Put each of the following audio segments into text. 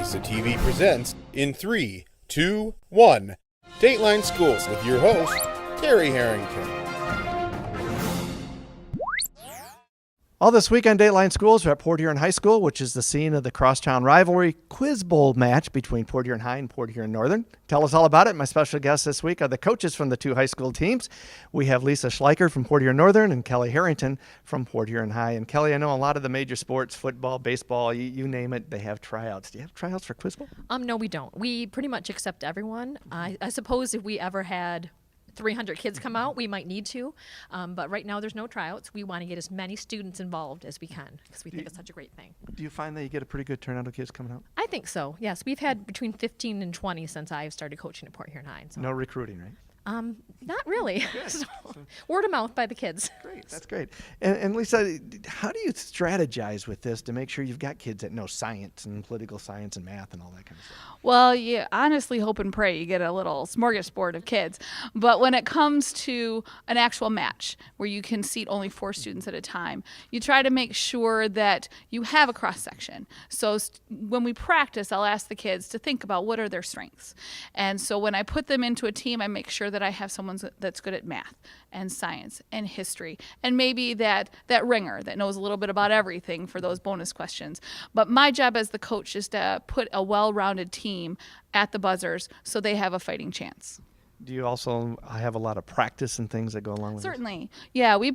Lisa TV presents in 3, 2, 1, Dateline Schools with your host, Terry Harrington. All this week on Dateline Schools, we're at Port Huron High School, which is the scene of the crosstown rivalry Quiz Bowl match between Port Huron High and Port Huron Northern. Tell us all about it. My special guests this week are the coaches from the two high school teams. We have Lisa Schleicher from Port Huron Northern and Kelly Harrington from Port Huron High. And Kelly, I know a lot of the major sports, football, baseball, you name it, they have tryouts. Do you have tryouts for Quiz Bowl? No, we don't. We pretty much accept everyone. I suppose if we ever had 300 kids come out, we might need to, but right now there's no tryouts. We want to get as many students involved as we can because we think it's such a great thing. Do you find that you get a pretty good turnout of kids coming out? I think so, yes. We've had between 15 and 20 since I've started coaching at Port Huron High. So. No recruiting, right? Not really. So, word of mouth by the kids. Great, that's great. And Lisa, how do you strategize with this to make sure you've got kids that know science and political science and math and all that kind of stuff? Well, you honestly hope and pray you get a little smorgasbord of kids. But when it comes to an actual match where you can seat only 4 students at a time, you try to make sure that you have a cross-section. So when we practice, I'll ask the kids to think about what are their strengths. And so when I put them into a team, I make sure that I have someone that's good at math and science and history and maybe that ringer that knows a little bit about everything for those bonus questions. But my job as the coach is to put a well-rounded team at the buzzers so they have a fighting chance. Do you also have a lot of practice and things that go along with it? Certainly. Yeah, we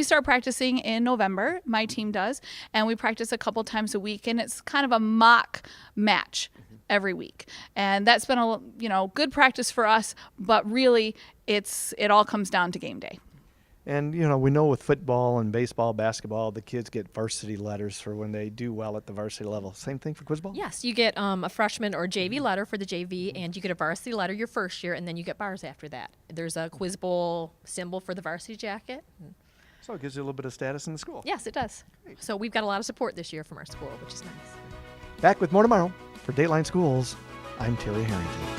start practicing in November, my team does, and we practice a couple times a week, and it's kind of a mock match every week. And that's been a good practice for us, but really it all comes down to game day. And, we know with football and baseball, basketball, the kids get varsity letters for when they do well at the varsity level. Same thing for Quiz Bowl? Yes, you get a freshman or JV letter for the JV, and you get a varsity letter your first year, and then you get bars after that. There's a Quiz Bowl symbol for the varsity jacket. So it gives you a little bit of status in the school. Yes, it does. Great. So we've got a lot of support this year from our school, which is nice. Back with more tomorrow. For Dateline Schools, I'm Terry Harrington.